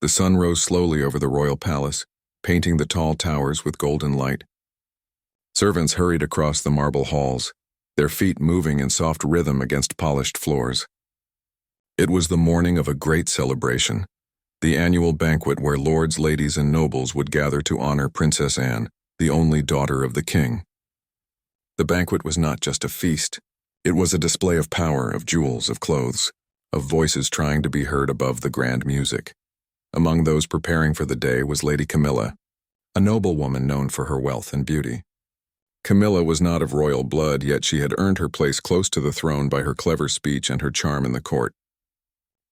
The sun rose slowly over the royal palace, painting the tall towers with golden light. Servants hurried across the marble halls, their feet moving in soft rhythm against polished floors. It was the morning of a great celebration, the annual banquet where lords, ladies, and nobles would gather to honor Princess Anne, the only daughter of the king. The banquet was not just a feast. It was a display of power, of jewels, of clothes, of voices trying to be heard above the grand music. Among those preparing for the day was Lady Camilla, a noblewoman known for her wealth and beauty. Camilla was not of royal blood, yet she had earned her place close to the throne by her clever speech and her charm in the court.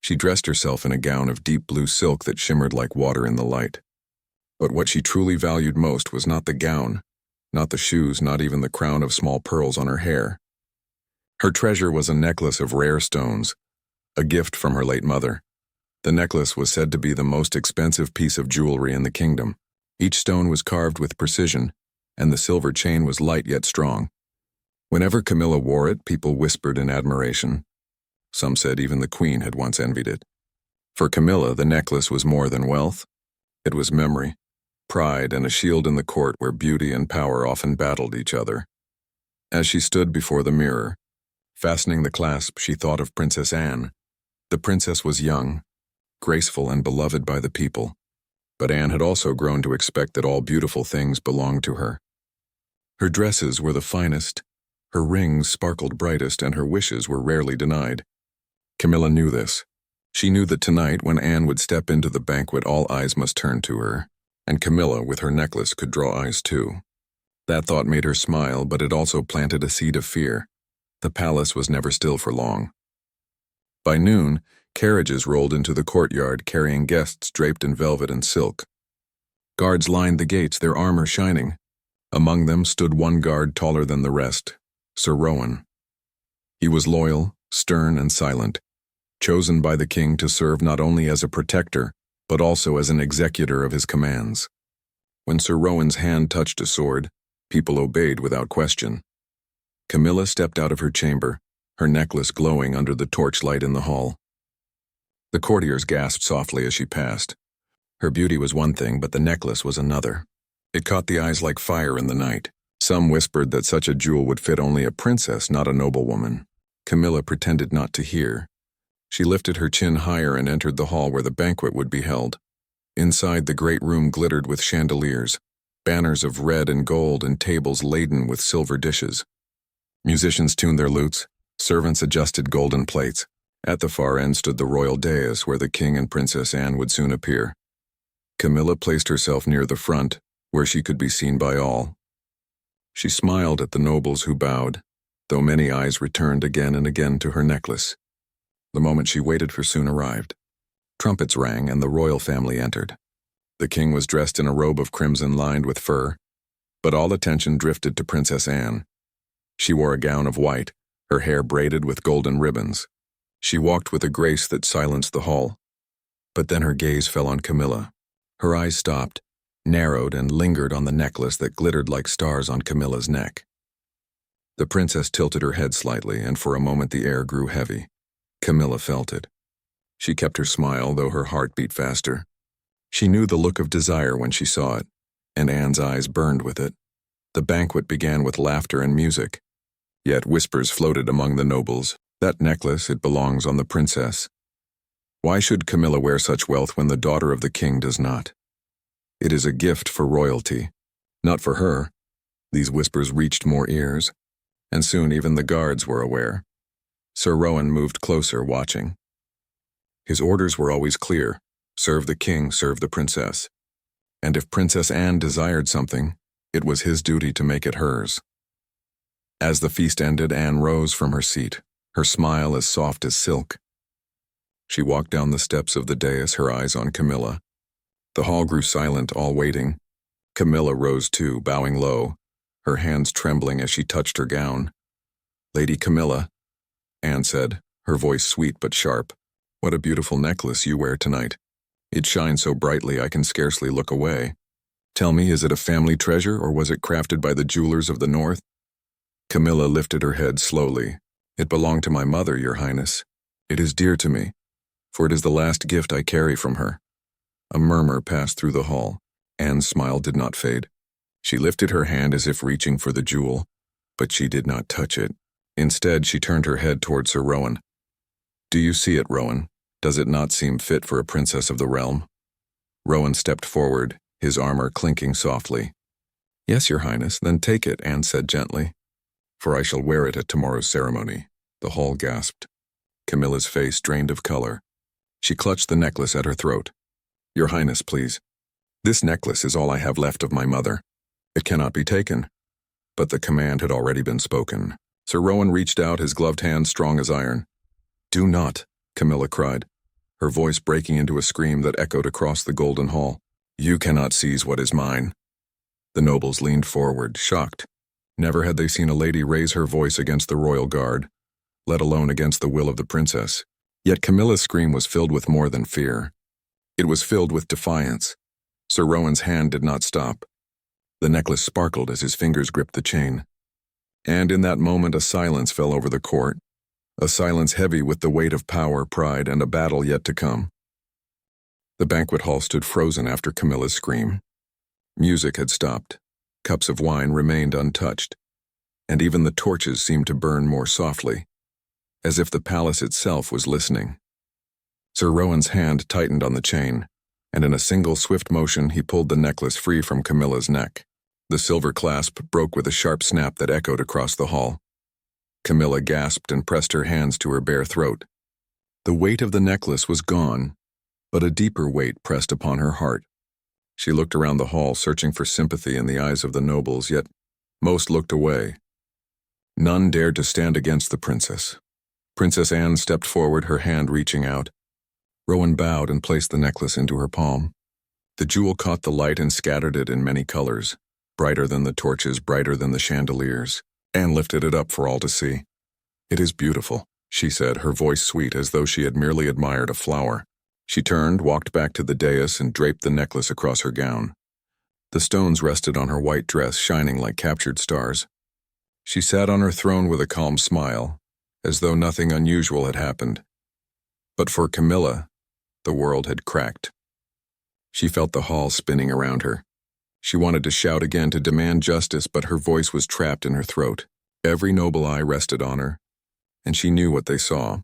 She dressed herself in a gown of deep blue silk that shimmered like water in the light. But what she truly valued most was not the gown, not the shoes, not even the crown of small pearls on her hair. Her treasure was a necklace of rare stones, a gift from her late mother. The necklace was said to be the most expensive piece of jewelry in the kingdom. Each stone was carved with precision, and the silver chain was light yet strong. Whenever Camilla wore it, people whispered in admiration. Some said even the queen had once envied it. For Camilla, the necklace was more than wealth. It was memory, pride, and a shield in the court where beauty and power often battled each other. As she stood before the mirror, fastening the clasp, she thought of Princess Anne. The princess was young, graceful, and beloved by the people. But Anne had also grown to expect that all beautiful things belonged to her. Her dresses were the finest, her rings sparkled brightest, and her wishes were rarely denied. Camilla knew this. She knew that tonight, when Anne would step into the banquet, all eyes must turn to her, and Camilla, with her necklace, could draw eyes too. That thought made her smile, but it also planted a seed of fear. The palace was never still for long. By noon, carriages rolled into the courtyard carrying guests draped in velvet and silk. Guards lined the gates, their armor shining. Among them stood one guard taller than the rest, Sir Rowan. He was loyal, stern, and silent, chosen by the king to serve not only as a protector, but also as an executor of his commands. When Sir Rowan's hand touched a sword, people obeyed without question. Camilla stepped out of her chamber, her necklace glowing under the torchlight in the hall. The courtiers gasped softly as she passed. Her beauty was one thing, but the necklace was another. It caught the eyes like fire in the night. Some whispered that such a jewel would fit only a princess, not a noblewoman. Camilla pretended not to hear. She lifted her chin higher and entered the hall where the banquet would be held. Inside, the great room glittered with chandeliers, banners of red and gold, and tables laden with silver dishes. Musicians tuned their lutes, servants adjusted golden plates. At the far end stood the royal dais where the king and Princess Anne would soon appear. Camilla placed herself near the front, where she could be seen by all. She smiled at the nobles who bowed, though many eyes returned again and again to her necklace. The moment she waited for soon arrived. Trumpets rang and the royal family entered. The king was dressed in a robe of crimson lined with fur, but all attention drifted to Princess Anne. She wore a gown of white, her hair braided with golden ribbons. She walked with a grace that silenced the hall. But then her gaze fell on Camilla. Her eyes stopped, narrowed, and lingered on the necklace that glittered like stars on Camilla's neck. The princess tilted her head slightly, and for a moment the air grew heavy. Camilla felt it. She kept her smile, though her heart beat faster. She knew the look of desire when she saw it, and Anne's eyes burned with it. The banquet began with laughter and music. Yet whispers floated among the nobles. That necklace, it belongs on the princess. Why should Camilla wear such wealth when the daughter of the king does not? It is a gift for royalty, not for her. These whispers reached more ears, and soon even the guards were aware. Sir Rowan moved closer, watching. His orders were always clear: serve the king, serve the princess. And if Princess Anne desired something, it was his duty to make it hers. As the feast ended, Anne rose from her seat, her smile as soft as silk. She walked down the steps of the dais, her eyes on Camilla. The hall grew silent, all waiting. Camilla rose too, bowing low, her hands trembling as she touched her gown. "Lady Camilla," Anne said, her voice sweet but sharp, "what a beautiful necklace you wear tonight. It shines so brightly I can scarcely look away. Tell me, is it a family treasure, or was it crafted by the jewelers of the north?" Camilla lifted her head slowly. "It belonged to my mother, Your Highness. It is dear to me, for it is the last gift I carry from her." A murmur passed through the hall. Anne's smile did not fade. She lifted her hand as if reaching for the jewel, but she did not touch it. Instead, she turned her head toward Sir Rowan. "Do you see it, Rowan? Does it not seem fit for a princess of the realm?" Rowan stepped forward, his armor clinking softly. "Yes, Your Highness, then take it," Anne said gently. "For I shall wear it at tomorrow's ceremony." The hall gasped. Camilla's face drained of color. She clutched the necklace at her throat. "Your Highness, please. This necklace is all I have left of my mother. It cannot be taken." But the command had already been spoken. Sir Rowan reached out, his gloved hand strong as iron. "Do not," Camilla cried, her voice breaking into a scream that echoed across the golden hall. "You cannot seize what is mine." The nobles leaned forward, shocked. Never had they seen a lady raise her voice against the royal guard, let alone against the will of the princess. Yet Camilla's scream was filled with more than fear. It was filled with defiance. Sir Rowan's hand did not stop. The necklace sparkled as his fingers gripped the chain. And in that moment a silence fell over the court, a silence heavy with the weight of power, pride, and a battle yet to come. The banquet hall stood frozen after Camilla's scream. Music had stopped. Cups of wine remained untouched, and even the torches seemed to burn more softly, as if the palace itself was listening. Sir Rowan's hand tightened on the chain, and in a single swift motion he pulled the necklace free from Camilla's neck. The silver clasp broke with a sharp snap that echoed across the hall. Camilla gasped and pressed her hands to her bare throat. The weight of the necklace was gone, but a deeper weight pressed upon her heart. She looked around the hall, searching for sympathy in the eyes of the nobles, yet most looked away. None dared to stand against the princess. Princess Anne stepped forward, her hand reaching out. Rowan bowed and placed the necklace into her palm. The jewel caught the light and scattered it in many colors, brighter than the torches, brighter than the chandeliers. Anne lifted it up for all to see. "It is beautiful," she said, her voice sweet as though she had merely admired a flower. She turned, walked back to the dais, and draped the necklace across her gown. The stones rested on her white dress, shining like captured stars. She sat on her throne with a calm smile, as though nothing unusual had happened. But for Camilla, the world had cracked. She felt the hall spinning around her. She wanted to shout again, to demand justice, but her voice was trapped in her throat. Every noble eye rested on her, and she knew what they saw.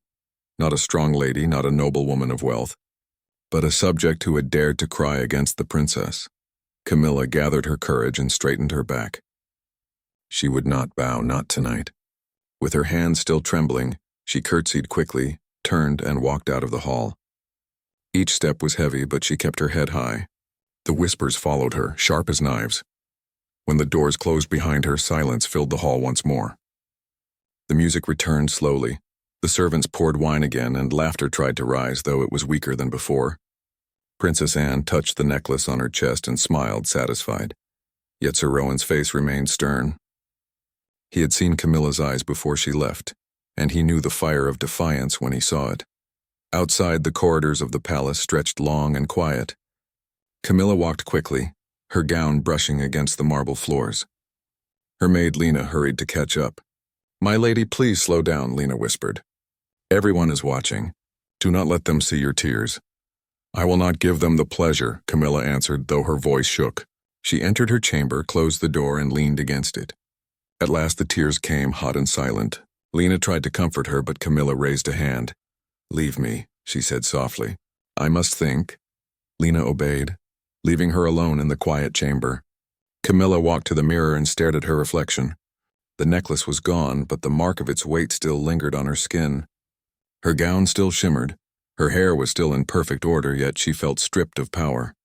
Not a strong lady, not a noble woman of wealth, but a subject who had dared to cry against the princess. Camilla gathered her courage and straightened her back. She would not bow, not tonight. With her hands still trembling, she curtsied quickly, turned, and walked out of the hall. Each step was heavy, but she kept her head high. The whispers followed her, sharp as knives. When the doors closed behind her, silence filled the hall once more. The music returned slowly. The servants poured wine again, and laughter tried to rise, though it was weaker than before. Princess Anne touched the necklace on her chest and smiled, satisfied. Yet Sir Rowan's face remained stern. He had seen Camilla's eyes before she left, and he knew the fire of defiance when he saw it. Outside, the corridors of the palace stretched long and quiet. Camilla walked quickly, her gown brushing against the marble floors. Her maid Lena hurried to catch up. "My lady, please slow down," Lena whispered. "Everyone is watching. Do not let them see your tears." "I will not give them the pleasure," Camilla answered, though her voice shook. She entered her chamber, closed the door, and leaned against it. At last the tears came, hot and silent. Lena tried to comfort her, but Camilla raised a hand. "Leave me," she said softly. "I must think." Lena obeyed, leaving her alone in the quiet chamber. Camilla walked to the mirror and stared at her reflection. The necklace was gone, but the mark of its weight still lingered on her skin. Her gown still shimmered. Her hair was still in perfect order, yet she felt stripped of power.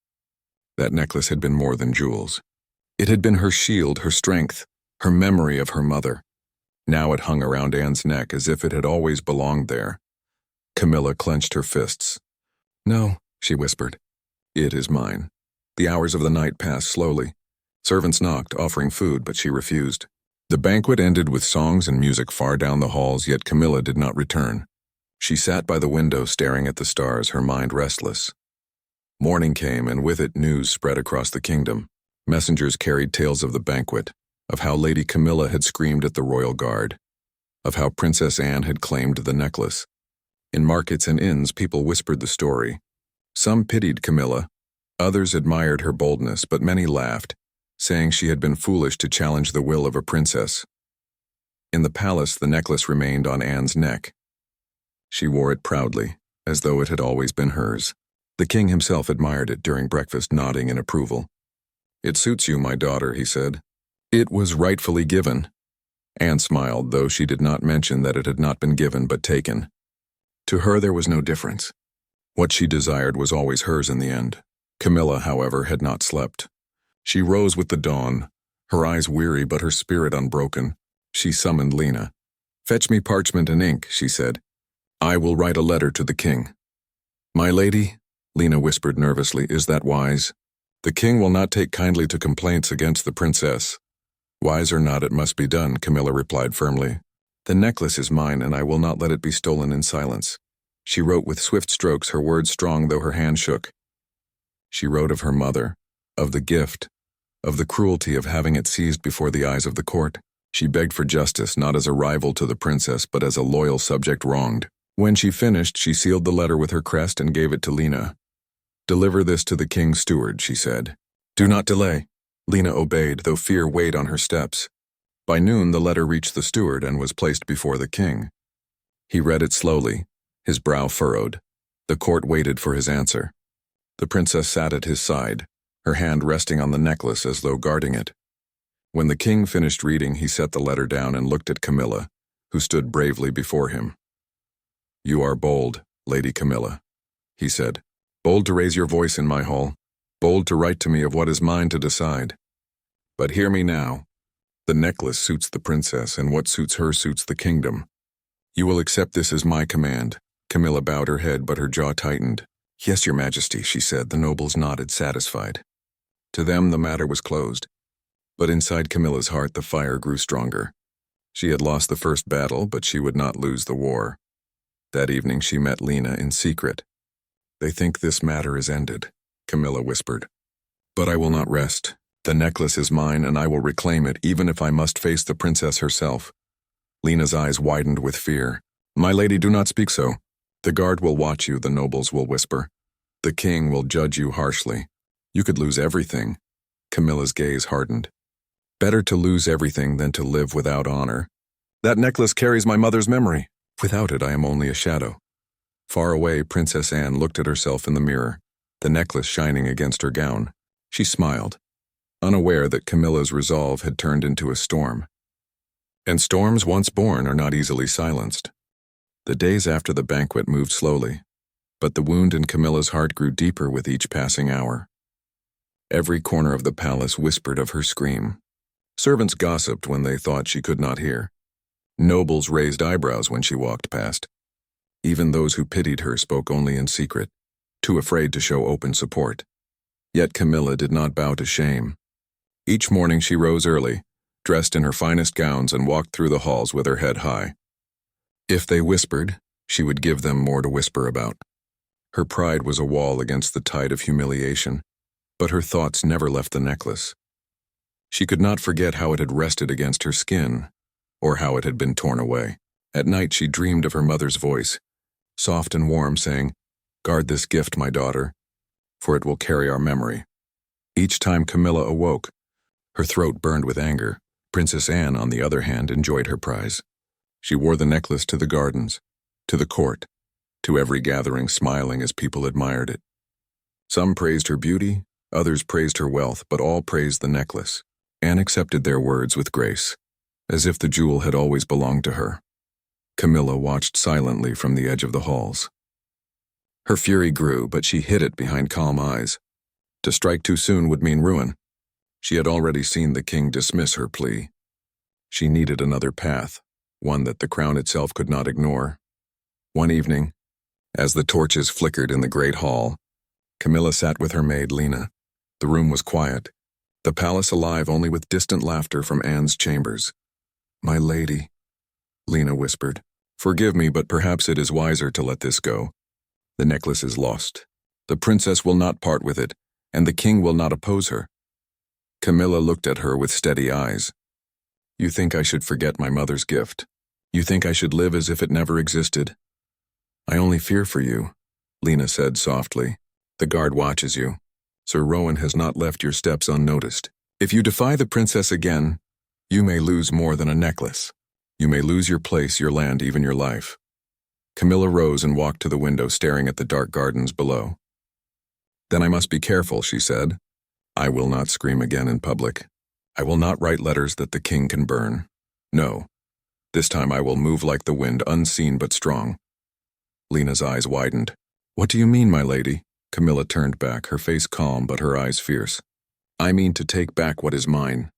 That necklace had been more than jewels. It had been her shield, her strength, her memory of her mother. Now it hung around Anne's neck as if it had always belonged there. Camilla clenched her fists. "No," she whispered. "It is mine." The hours of the night passed slowly. Servants knocked, offering food, but she refused. The banquet ended with songs and music far down the halls, yet Camilla did not return. She sat by the window staring at the stars, her mind restless. Morning came, and with it news spread across the kingdom. Messengers carried tales of the banquet, of how Lady Camilla had screamed at the royal guard, of how Princess Anne had claimed the necklace. In markets and inns, people whispered the story. Some pitied Camilla, Others admired her boldness, but many laughed, saying she had been foolish to challenge the will of a princess. In the palace, the necklace remained on Anne's neck. She wore it proudly, as though it had always been hers. The king himself admired it during breakfast, nodding in approval. "It suits you, my daughter," he said. "It was rightfully given." Anne smiled, though she did not mention that it had not been given but taken. To her there was no difference. What she desired was always hers in the end. Camilla, however, had not slept. She rose with the dawn, her eyes weary but her spirit unbroken. She summoned Lena. "Fetch me parchment and ink," she said. "I will write a letter to the king." "My lady," Lena whispered nervously, "is that wise? The king will not take kindly to complaints against the princess." "Wise or not, it must be done," Camilla replied firmly. "The necklace is mine, and I will not let it be stolen in silence." She wrote with swift strokes, her words strong though her hand shook. She wrote of her mother, of the gift, of the cruelty of having it seized before the eyes of the court. She begged for justice, not as a rival to the princess, but as a loyal subject wronged. When she finished, she sealed the letter with her crest and gave it to Lena. "Deliver this to the king's steward," she said. "Do not delay." Lena obeyed, though fear weighed on her steps. By noon, the letter reached the steward and was placed before the king. He read it slowly, his brow furrowed. The court waited for his answer. The princess sat at his side, her hand resting on the necklace as though guarding it. When the king finished reading, he set the letter down and looked at Camilla, who stood bravely before him. "You are bold, Lady Camilla," he said. "Bold to raise your voice in my hall, bold to write to me of what is mine to decide. But hear me now. The necklace suits the princess, and what suits her suits the kingdom. You will accept this as my command." Camilla bowed her head, but her jaw tightened. "Yes, your majesty," she said. The nobles nodded, satisfied. To them, the matter was closed. But inside Camilla's heart, the fire grew stronger. She had lost the first battle, but she would not lose the war. That evening, she met Lena in secret. "They think this matter is ended," Camilla whispered. "But I will not rest. The necklace is mine, and I will reclaim it, even if I must face the princess herself." Lena's eyes widened with fear. "My lady, do not speak so. The guard will watch you," the nobles will whisper. "The king will judge you harshly. You could lose everything." Camilla's gaze hardened. "Better to lose everything than to live without honor. That necklace carries my mother's memory. Without it, I am only a shadow." Far away, Princess Anne looked at herself in the mirror, the necklace shining against her gown. She smiled, unaware that Camilla's resolve had turned into a storm. And storms, once born, are not easily silenced. The days after the banquet moved slowly, but the wound in Camilla's heart grew deeper with each passing hour. Every corner of the palace whispered of her scream. Servants gossiped when they thought she could not hear. Nobles raised eyebrows when she walked past. Even those who pitied her spoke only in secret, too afraid to show open support. Yet Camilla did not bow to shame. Each morning she rose early, dressed in her finest gowns, and walked through the halls with her head high. If they whispered, she would give them more to whisper about. Her pride was a wall against the tide of humiliation, but her thoughts never left the necklace. She could not forget how it had rested against her skin, or how it had been torn away. At night she dreamed of her mother's voice, soft and warm, saying, "Guard this gift, my daughter, for it will carry our memory." Each time Camilla awoke, her throat burned with anger. Princess Anne, on the other hand, enjoyed her prize. She wore the necklace to the gardens, to the court, to every gathering, smiling as people admired it. Some praised her beauty, others praised her wealth, but all praised the necklace. Anne accepted their words with grace, as if the jewel had always belonged to her. Camilla watched silently from the edge of the halls. Her fury grew, but she hid it behind calm eyes. To strike too soon would mean ruin. She had already seen the king dismiss her plea. She needed another path, one that the crown itself could not ignore. One evening, as the torches flickered in the great hall, Camilla sat with her maid Lena. The room was quiet, the palace alive only with distant laughter from Anne's chambers. "My lady," Lena whispered, "forgive me, but perhaps it is wiser to let this go. The necklace is lost. The princess will not part with it, and the king will not oppose her." Camilla looked at her with steady eyes. "You think I should forget my mother's gift? You think I should live as if it never existed?" "I only fear for you," Lena said softly. "The guard watches you. Sir Rowan has not left your steps unnoticed. If you defy the princess again, you may lose more than a necklace. You may lose your place, your land, even your life." Camilla rose and walked to the window, staring at the dark gardens below. "Then I must be careful," she said. "I will not scream again in public. I will not write letters that the king can burn. No, this time I will move like the wind, unseen but strong." Lena's eyes widened. "What do you mean, my lady?" Camilla turned back, her face calm but her eyes fierce. "I mean to take back what is mine."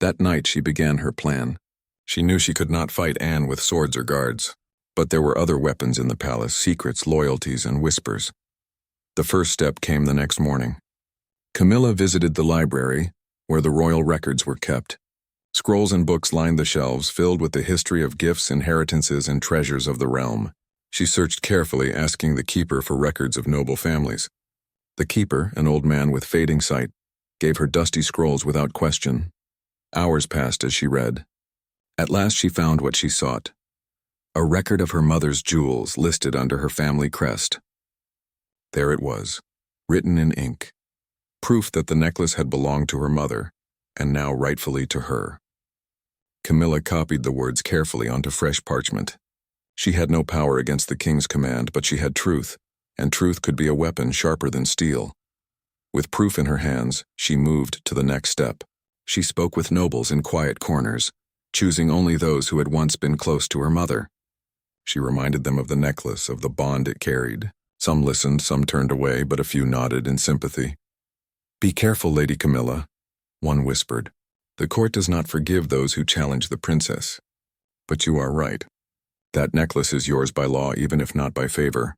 That night she began her plan. She knew she could not fight Anne with swords or guards, but there were other weapons in the palace, secrets, loyalties, and whispers. The first step came the next morning. Camilla visited the library, where the royal records were kept. Scrolls and books lined the shelves, filled with the history of gifts, inheritances, and treasures of the realm. She searched carefully, asking the keeper for records of noble families. The keeper, an old man with fading sight, gave her dusty scrolls without question. Hours passed as she read. At last she found what she sought. A record of her mother's jewels listed under her family crest. There it was, written in ink. Proof that the necklace had belonged to her mother, and now rightfully to her. Camilla copied the words carefully onto fresh parchment. She had no power against the king's command, but she had truth, and truth could be a weapon sharper than steel. With proof in her hands, she moved to the next step. She spoke with nobles in quiet corners, choosing only those who had once been close to her mother. She reminded them of the necklace, of the bond it carried. Some listened, some turned away, but a few nodded in sympathy. "Be careful, Lady Camilla," one whispered. "The court does not forgive those who challenge the princess. But you are right. That necklace is yours by law, even if not by favor."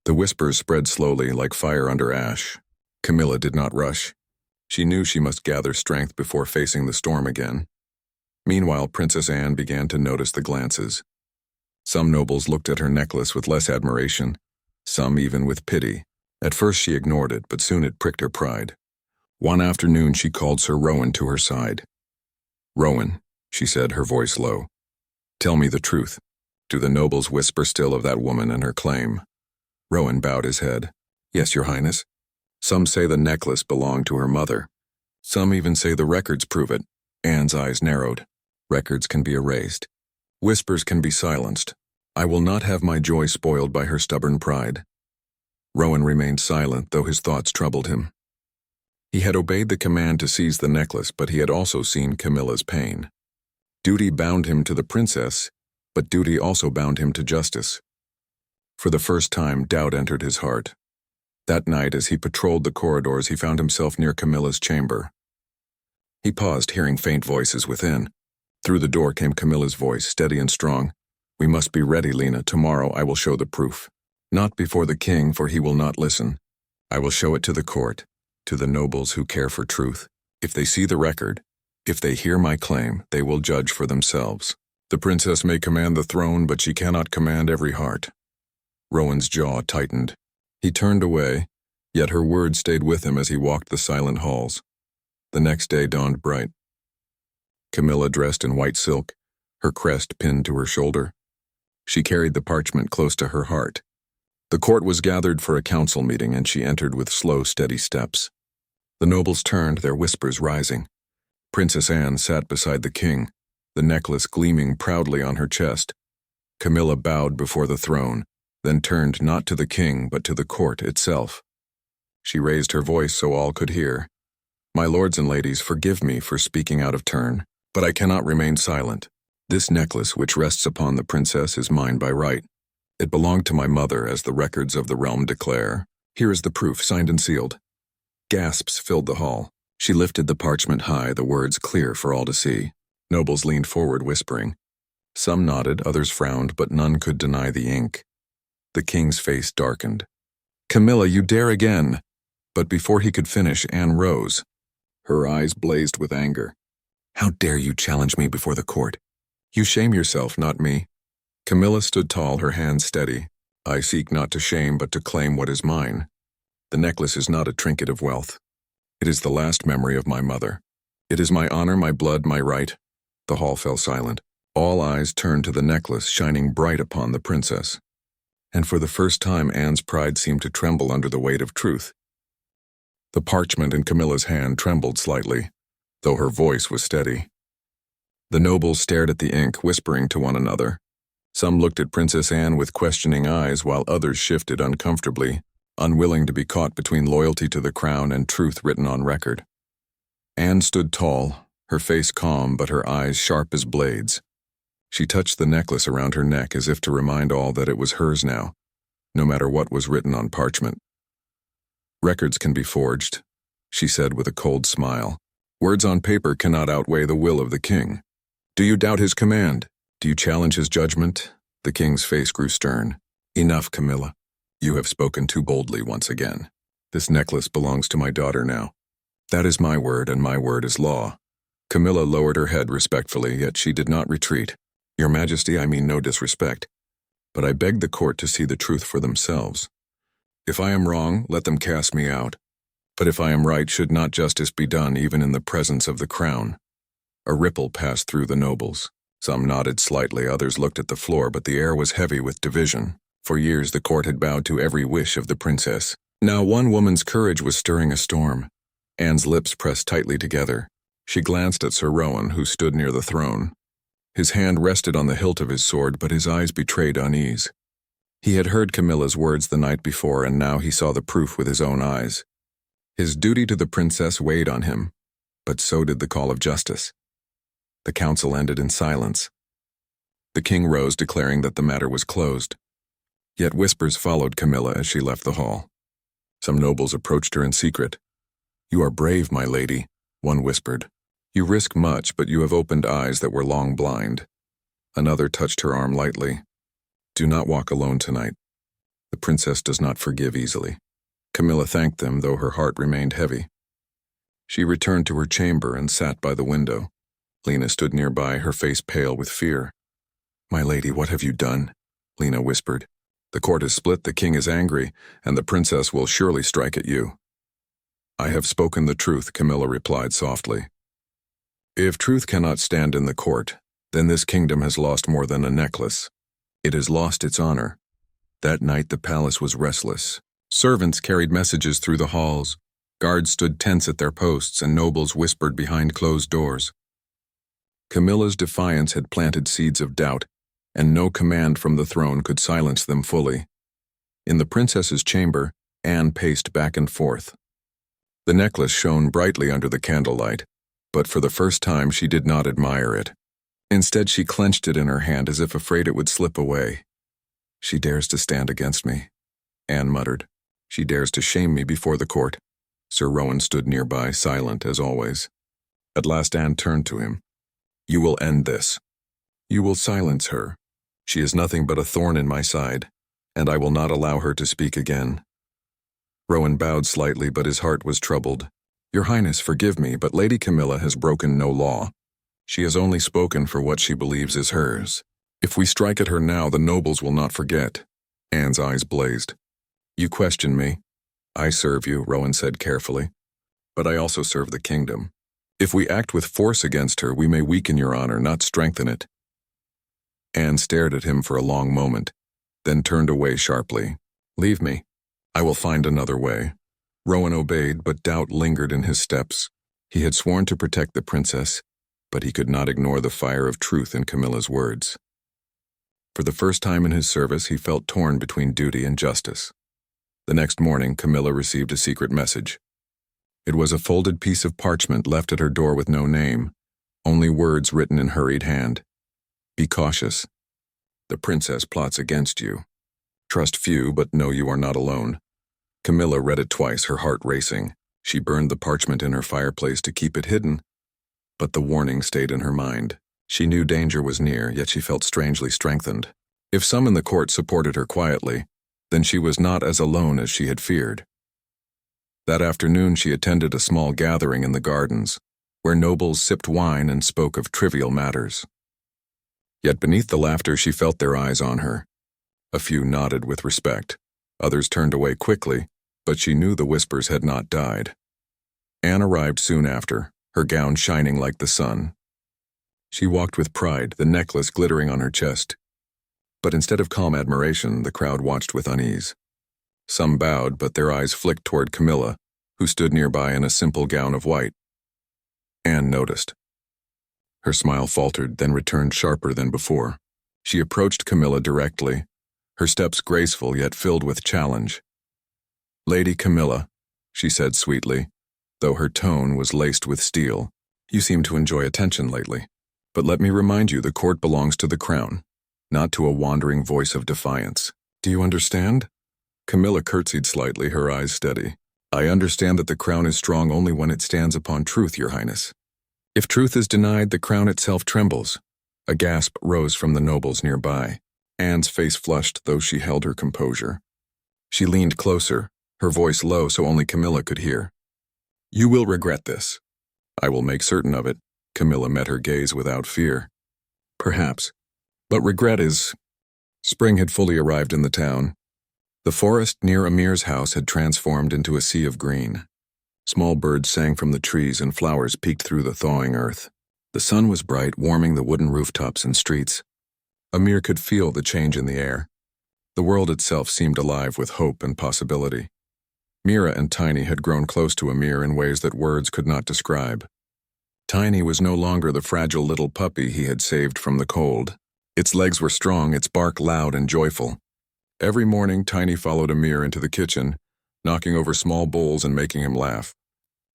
The whispers spread slowly, like fire under ash. Camilla did not rush. She knew she must gather strength before facing the storm again. Meanwhile, Princess Anne began to notice the glances. Some nobles looked at her necklace with less admiration, some even with pity. At first she ignored it, but soon it pricked her pride. One afternoon she called Sir Rowan to her side. "Rowan," she said, her voice low, "tell me the truth. Do the nobles whisper still of that woman and her claim?" Rowan bowed his head. "Yes, Your Highness. Some say the necklace belonged to her mother. Some even say the records prove it." Anne's eyes narrowed. "Records can be erased. Whispers can be silenced. I will not have my joy spoiled by her stubborn pride." Rowan remained silent, though his thoughts troubled him. He had obeyed the command to seize the necklace, but he had also seen Camilla's pain. Duty bound him to the princess, but duty also bound him to justice. For the first time, doubt entered his heart. That night, as he patrolled the corridors, he found himself near Camilla's chamber. He paused, hearing faint voices within. Through the door came Camilla's voice, steady and strong. "We must be ready, Lena. Tomorrow I will show the proof. Not before the king, for he will not listen. I will show it to the court, to the nobles who care for truth. If they see the record, if they hear my claim, they will judge for themselves. The princess may command the throne, but she cannot command every heart." Rowan's jaw tightened. He turned away, yet her words stayed with him as he walked the silent halls. The next day dawned bright. Camilla dressed in white silk, her crest pinned to her shoulder. She carried the parchment close to her heart. The court was gathered for a council meeting, and she entered with slow, steady steps. The nobles turned, their whispers rising. Princess Anne sat beside the king, the necklace gleaming proudly on her chest. Camilla bowed before the throne, then turned not to the king but to the court itself. She raised her voice so all could hear. "My lords and ladies, forgive me for speaking out of turn, but I cannot remain silent. This necklace which rests upon the princess is mine by right. It belonged to my mother, as the records of the realm declare. Here is the proof, signed and sealed." Gasps filled the hall. She lifted the parchment high, the words clear for all to see. Nobles leaned forward, whispering. Some nodded, others frowned, but none could deny the ink. The king's face darkened. "Camilla, you dare again!" But before he could finish, Anne rose. Her eyes blazed with anger. "How dare you challenge me before the court? You shame yourself, not me." Camilla stood tall, her hands steady. "I seek not to shame, but to claim what is mine. The necklace is not a trinket of wealth. It is the last memory of my mother. It is my honor, my blood, my right." The hall fell silent. All eyes turned to the necklace, shining bright upon the princess. And for the first time, Anne's pride seemed to tremble under the weight of truth. The parchment in Camilla's hand trembled slightly, though her voice was steady. The nobles stared at the ink, whispering to one another. Some looked at Princess Anne with questioning eyes, while others shifted uncomfortably, unwilling to be caught between loyalty to the crown and truth written on record. Anne stood tall, her face calm but her eyes sharp as blades. She touched the necklace around her neck as if to remind all that it was hers now, no matter what was written on parchment. "Records can be forged," she said with a cold smile. "Words on paper cannot outweigh the will of the king. Do you doubt his command? Do you challenge his judgment?" The king's face grew stern. "Enough, Camilla. You have spoken too boldly once again. This necklace belongs to my daughter now. That is my word, and my word is law." Camilla lowered her head respectfully, yet she did not retreat. "Your Majesty, I mean no disrespect, but I beg the court to see the truth for themselves. If I am wrong, let them cast me out. But if I am right, should not justice be done even in the presence of the crown?" A ripple passed through the nobles. Some nodded slightly, others looked at the floor, but the air was heavy with division. For years the court had bowed to every wish of the princess. Now one woman's courage was stirring a storm. Anne's lips pressed tightly together. She glanced at Sir Rowan, who stood near the throne. His hand rested on the hilt of his sword, but his eyes betrayed unease. He had heard Camilla's words the night before, and now he saw the proof with his own eyes. His duty to the princess weighed on him, but so did the call of justice. The council ended in silence. The king rose, declaring that the matter was closed. Yet whispers followed Camilla as she left the hall. Some nobles approached her in secret. "You are brave, my lady," one whispered. "You risk much, but you have opened eyes that were long blind." Another touched her arm lightly. "Do not walk alone tonight. The princess does not forgive easily." Camilla thanked them, though her heart remained heavy. She returned to her chamber and sat by the window. Lena stood nearby, her face pale with fear. "My lady, what have you done?" Lena whispered. "The court is split, the king is angry, and the princess will surely strike at you." "I have spoken the truth," Camilla replied softly. "If truth cannot stand in the court, then this kingdom has lost more than a necklace. It has lost its honor." That night the palace was restless. Servants carried messages through the halls. Guards stood tense at their posts, and nobles whispered behind closed doors. Camilla's defiance had planted seeds of doubt, and no command from the throne could silence them fully. In the princess's chamber, Anne paced back and forth. The necklace shone brightly under the candlelight, but for the first time she did not admire it. Instead, she clenched it in her hand as if afraid it would slip away. "She dares to stand against me," Anne muttered. "She dares to shame me before the court." Sir Rowan stood nearby, silent as always. At last Anne turned to him. "You will end this. You will silence her. She is nothing but a thorn in my side, and I will not allow her to speak again." Rowan bowed slightly, but his heart was troubled. "Your Highness, forgive me, but Lady Camilla has broken no law. She has only spoken for what she believes is hers. If we strike at her now, the nobles will not forget." Anne's eyes blazed. "You question me. I serve you," Rowan said carefully. "But I also serve the kingdom. If we act with force against her, we may weaken your honor, not strengthen it." Anne stared at him for a long moment, then turned away sharply. "Leave me. I will find another way." Rowan obeyed, but doubt lingered in his steps. He had sworn to protect the princess, but he could not ignore the fire of truth in Camilla's words. For the first time in his service, he felt torn between duty and justice. The next morning, Camilla received a secret message. It was a folded piece of parchment left at her door with no name, only words written in hurried hand. "Be cautious. The princess plots against you. Trust few, but know you are not alone." Camilla read it twice, her heart racing. She burned the parchment in her fireplace to keep it hidden, but the warning stayed in her mind. She knew danger was near, yet she felt strangely strengthened. If some in the court supported her quietly, then she was not as alone as she had feared. That afternoon she attended a small gathering in the gardens, where nobles sipped wine and spoke of trivial matters. Yet beneath the laughter she felt their eyes on her. A few nodded with respect, others turned away quickly, but she knew the whispers had not died. Anne arrived soon after, her gown shining like the sun. She walked with pride, the necklace glittering on her chest. But instead of calm admiration, the crowd watched with unease. Some bowed, but their eyes flicked toward Camilla, who stood nearby in a simple gown of white. Anne noticed. Her smile faltered, then returned sharper than before. She approached Camilla directly, her steps graceful yet filled with challenge. "Lady Camilla," she said sweetly, though her tone was laced with steel, "you seem to enjoy attention lately. But let me remind you, the court belongs to the crown, not to a wandering voice of defiance. Do you understand?" Camilla curtsied slightly, her eyes steady. "I understand that the crown is strong only when it stands upon truth, Your Highness. If truth is denied, the crown itself trembles." A gasp rose from the nobles nearby. Anne's face flushed, though she held her composure. She leaned closer, her voice low so only Camilla could hear. "You will regret this." "I will make certain of it." Camilla met her gaze without fear. "Perhaps. But regret is—" Spring had fully arrived in the town. The forest near Amir's house had transformed into a sea of green. Small birds sang from the trees and flowers peeked through the thawing earth. The sun was bright, warming the wooden rooftops and streets. Amir could feel the change in the air. The world itself seemed alive with hope and possibility. Mira and Tiny had grown close to Amir in ways that words could not describe. Tiny was no longer the fragile little puppy he had saved from the cold. Its legs were strong, its bark loud and joyful. Every morning, Tiny followed Amir into the kitchen, knocking over small bowls and making him laugh.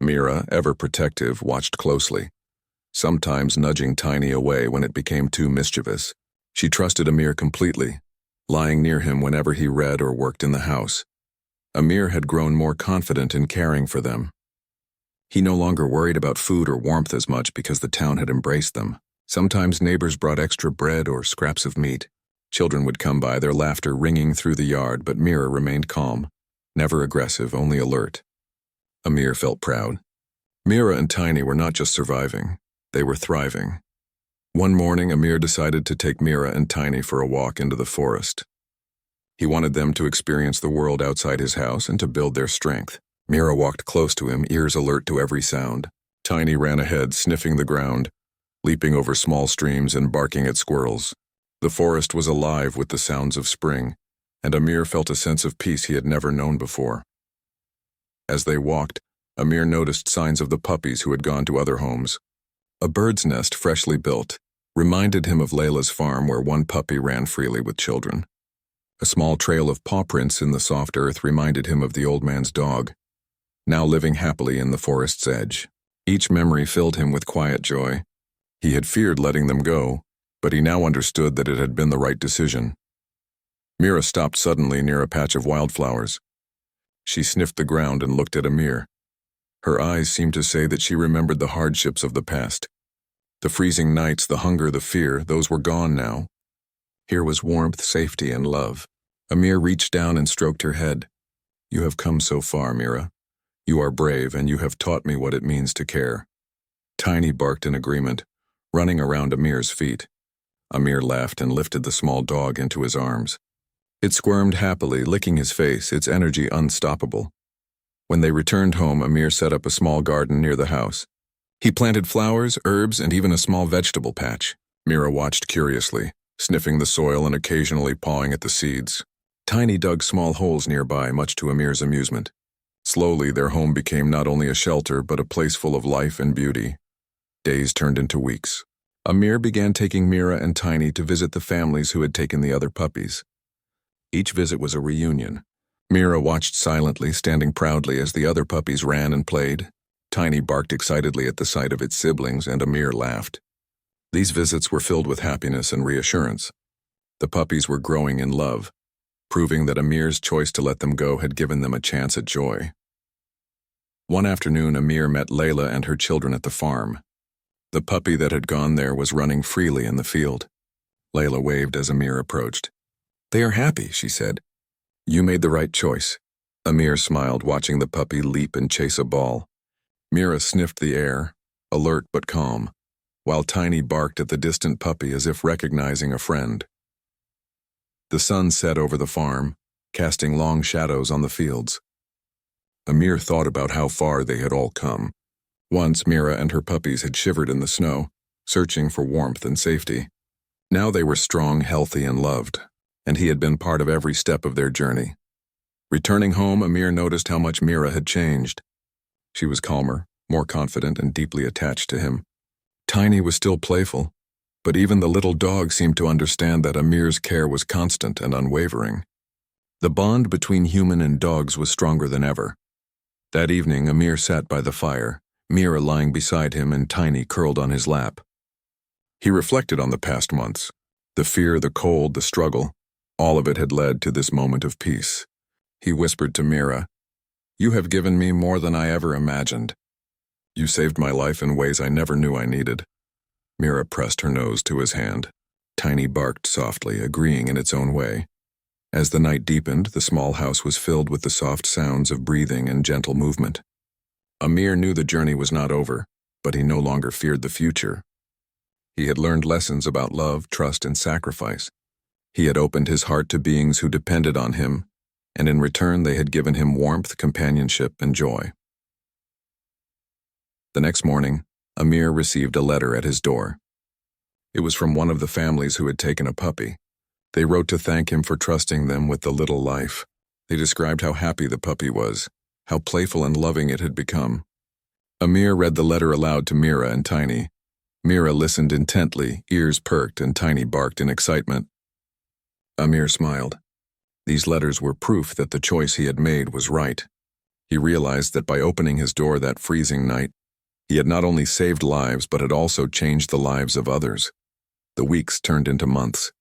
Mira, ever protective, watched closely, sometimes nudging Tiny away when it became too mischievous. She trusted Amir completely, lying near him whenever he read or worked in the house. Amir had grown more confident in caring for them. He no longer worried about food or warmth as much because the town had embraced them. Sometimes neighbors brought extra bread or scraps of meat. Children would come by, their laughter ringing through the yard, but Mira remained calm, never aggressive, only alert. Amir felt proud. Mira and Tiny were not just surviving, they were thriving. One morning, Amir decided to take Mira and Tiny for a walk into the forest. He wanted them to experience the world outside his house and to build their strength. Mira walked close to him, ears alert to every sound. Tiny ran ahead, sniffing the ground, leaping over small streams and barking at squirrels. The forest was alive with the sounds of spring, and Amir felt a sense of peace he had never known before. As they walked, Amir noticed signs of the puppies who had gone to other homes. A bird's nest freshly built reminded him of Layla's farm where one puppy ran freely with children. A small trail of paw prints in the soft earth reminded him of the old man's dog, now living happily in the forest's edge. Each memory filled him with quiet joy. He had feared letting them go, but he now understood that it had been the right decision. Mira stopped suddenly near a patch of wildflowers. She sniffed the ground and looked at Amir. Her eyes seemed to say that she remembered the hardships of the past. The freezing nights, the hunger, the fear, those were gone now. Here was warmth, safety, and love. Amir reached down and stroked her head. "You have come so far, Mira. You are brave, and you have taught me what it means to care." Tiny barked in agreement, running around Amir's feet. Amir laughed and lifted the small dog into his arms. It squirmed happily, licking his face, its energy unstoppable. When they returned home, Amir set up a small garden near the house. He planted flowers, herbs, and even a small vegetable patch. Mira watched curiously, sniffing the soil and occasionally pawing at the seeds. Tiny dug small holes nearby, much to Amir's amusement. Slowly, their home became not only a shelter, but a place full of life and beauty. Days turned into weeks. Amir began taking Mira and Tiny to visit the families who had taken the other puppies. Each visit was a reunion. Mira watched silently, standing proudly as the other puppies ran and played. Tiny barked excitedly at the sight of its siblings, and Amir laughed. These visits were filled with happiness and reassurance. The puppies were growing in love, proving that Amir's choice to let them go had given them a chance at joy. One afternoon, Amir met Layla and her children at the farm. The puppy that had gone there was running freely in the field. Layla waved as Amir approached. "They are happy," she said. "You made the right choice." Amir smiled, watching the puppy leap and chase a ball. Mira sniffed the air, alert but calm, while Tiny barked at the distant puppy as if recognizing a friend. The sun set over the farm, casting long shadows on the fields. Amir thought about how far they had all come. Once Mira and her puppies had shivered in the snow, searching for warmth and safety. Now they were strong, healthy, and loved, and he had been part of every step of their journey. Returning home, Amir noticed how much Mira had changed. She was calmer, more confident, and deeply attached to him. Tiny was still playful, but even the little dog seemed to understand that Amir's care was constant and unwavering. The bond between human and dogs was stronger than ever. That evening, Amir sat by the fire, Mira lying beside him and Tiny curled on his lap. He reflected on the past months. The fear, the cold, the struggle, all of it had led to this moment of peace. He whispered to Mira, "You have given me more than I ever imagined. You saved my life in ways I never knew I needed." Mira pressed her nose to his hand. Tiny barked softly, agreeing in its own way. As the night deepened, the small house was filled with the soft sounds of breathing and gentle movement. Amir knew the journey was not over, but he no longer feared the future. He had learned lessons about love, trust, and sacrifice. He had opened his heart to beings who depended on him, and in return they had given him warmth, companionship, and joy. The next morning, Amir received a letter at his door. It was from one of the families who had taken a puppy. They wrote to thank him for trusting them with the little life. They described how happy the puppy was, how playful and loving it had become. Amir read the letter aloud to Mira and Tiny. Mira listened intently, ears perked, and Tiny barked in excitement. Amir smiled. These letters were proof that the choice he had made was right. He realized that by opening his door that freezing night, he had not only saved lives but had also changed the lives of others. The weeks turned into months.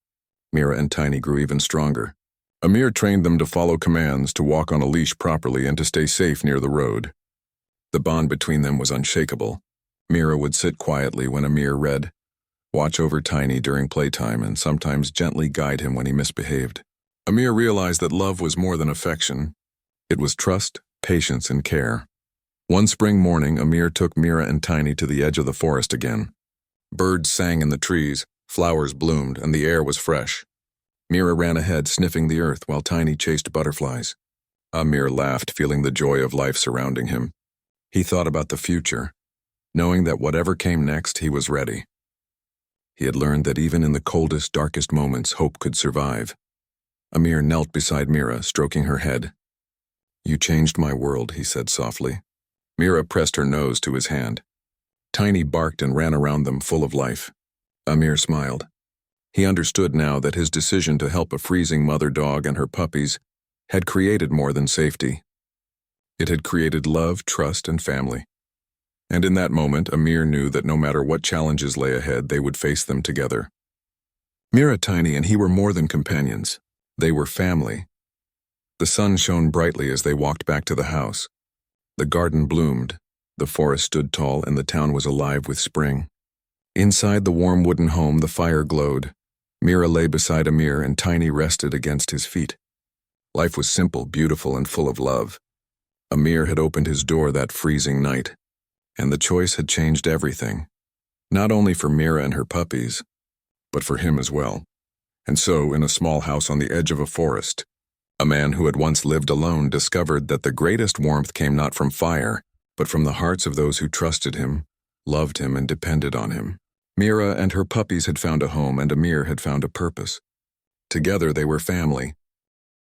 Mira and Tiny grew even stronger. Amir trained them to follow commands, to walk on a leash properly, and to stay safe near the road. The bond between them was unshakable. Mira would sit quietly when Amir read, watch over Tiny during playtime, and sometimes gently guide him when he misbehaved. Amir realized that love was more than affection. It was trust, patience, and care. One spring morning, Amir took Mira and Tiny to the edge of the forest again. Birds sang in the trees, flowers bloomed, and the air was fresh. Mira ran ahead, sniffing the earth, while Tiny chased butterflies. Amir laughed, feeling the joy of life surrounding him. He thought about the future, knowing that whatever came next, he was ready. He had learned that even in the coldest, darkest moments, hope could survive. Amir knelt beside Mira, stroking her head. "You changed my world," he said softly. Mira pressed her nose to his hand. Tiny barked and ran around them, full of life. Amir smiled. He understood now that his decision to help a freezing mother dog and her puppies had created more than safety. It had created love, trust, and family. And in that moment, Amir knew that no matter what challenges lay ahead, they would face them together. Mira, Tiny, and he were more than companions. They were family. The sun shone brightly as they walked back to the house. The garden bloomed, the forest stood tall, and the town was alive with spring. Inside the warm wooden home, the fire glowed. Mira lay beside Amir, and Tiny rested against his feet. Life was simple, beautiful, and full of love. Amir had opened his door that freezing night, and the choice had changed everything. Not only for Mira and her puppies, but for him as well. And so, in a small house on the edge of a forest, a man who had once lived alone discovered that the greatest warmth came not from fire, but from the hearts of those who trusted him, loved him, and depended on him. Mira and her puppies had found a home, and Amir had found a purpose. Together they were family,